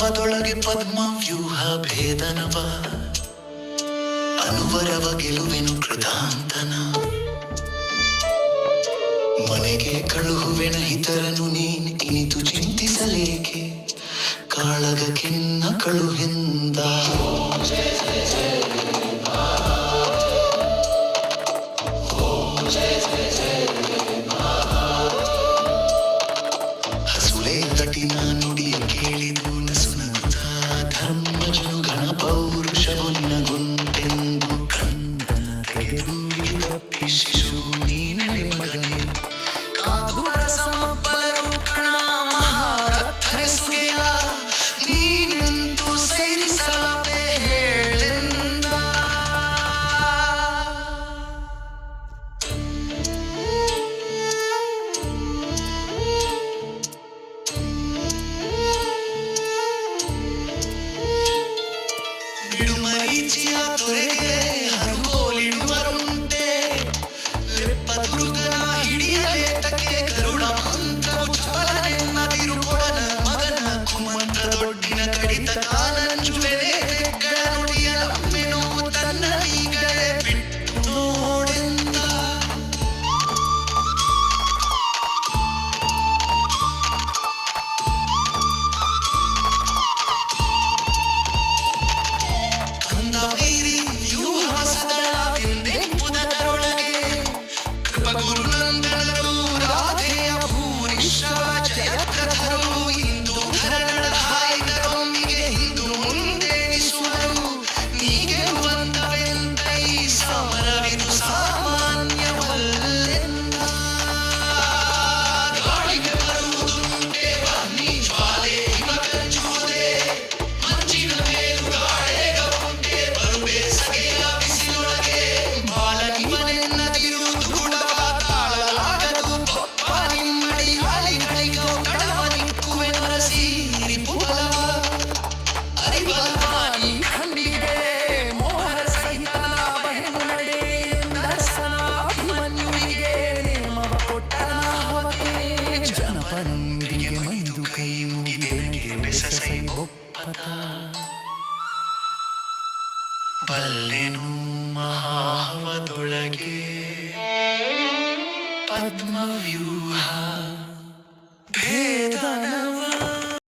ಮಹಾಹವದೊಳಗೆ ಪದ್ಮವ್ಯೂಹ ಭೇದನವ ಅನುವರವ ಗೆಲುವೆನು ಕೃತಾಂತನ ಮನೆಗೆ ಕಳುಹುವೆನ ಹಿತರನು ನೀನ್ ಇನಿತು ಚಿಂತಿಸಲೇಕೆ ಕಾಳಗ ಕೆನ್ನ ಕಳುಹಿಂದ ಹಸುಳೆ ತಟಿನ ನುಡಿಯ ಕೇಳಿದು ನಸುನಗುತ್ತ ಧರ್ಮಜನು ಗಣ ಪೌರುಷವನ್ನ ಗುಂತೆಂದು ಕಂದನ ತೆಗೆದು ಶಿಶು ನೀನೆ ಮಗನೇ ಕಾದುವರ ಸಮಬಲರು ಕಣ ಮಹಾರಥರೆಸುಗೆಯ ನೀನೆಂದು ಸೇರಿಸಲಾದೆ ಹೇಳೆಂದ ಬಿಡುಮರೀಚಿಯ ತೊರೆಗೆ ಹರುಗೋಲಿಡುವರುಂಟೆ ಲೆಪ್ಪ ದುರ್ಗನ ಹಿಡಿಯಲೇತಕ್ಕೆ ಗರುಡ ಮಂತ್ರವು ಚಪಲನೆನ್ನದಿರು ಕೊಡನ ಮಗನ ಕುಮಂತ್ರ ದೊಡ್ಡಿನ ಕಡಿತ ಕಾಲಂಜುವೆನೆ ಬೆಕ್ಕಳ ನುಡಿಯ ಲಮ್ಮೆನು ತನ್ನ ಈಗಲೇ ಬಿಟ್ಟು ನೋಡೆಂದ ಕಂದ ವೈರಿ ವ್ಯೂಹ ಸದಳವೆಂದೆಂಬುದರೊಳಗೆ ಕೃಪಗುರುನಂದನರು ರಾಧೆಯ ಭೂರಿಶ್ರವ ಜಯತ್ರಧರು ಇಂದು ಧರಣಳ ಹಾಯ್ದರೊಮ್ಮಿಗೆ ಹಿಂದು ಮುಂದೆನಿಸುವರು ನೀಗೆರುವಂತವೆಂತ ಈ ಸಮರವಿದು ಸಾಮಾನ್ಯವಲ್ಲೆಂದ ಗಾಳಿಗೆ ಬರುವುದುಂಟೆ ಬನ್ನಿ ಜ್ವಾಲೆ ಹಿಮ ಕಚ್ಚುವುದೇ ಮಂಜಿನ ಮೇಲು ಗಾಳೆಗ ಉಂಟೆ ಬರುವೆ ಸಗೆಯ ಬಿಸಿಲೊಳಗೆ ಬಾಲನಿವನೆನ್ನದಿರು ಧೂಳವ ತಾಳಲಾಗದು ಪಪ್ಪ ನಿಮ್ಮಡಿ ಹಾಳಿಗಳಿಗೋ ಕಡವನಿಕ್ಕುವೆ ನರಸಿ ರಿಪುಬಲವ ಅರಿಬಲವಾನಿ ಖಂಡಿಗೆ ಮೋಹರ ಸಹಿತನ ಬಹೆನು ನಡೆ ನರಸನ ಅಭಿಮನ್ಯುವಿಗೆ ನೇಮವ ಕೊಟ್ಟನ ಹವಕೆ ಜನಪನಂಬಿಗೆ ಮೈದು ಕೈ ಮುಗಿದೆನಗೆ ಬೆಸಸೈ ಒಪ್ಪತ ಬಲ್ಲೆನು ಮಹಾಹವದೊಳಗೆ ಪದ್ಮವ್ಯೂಹ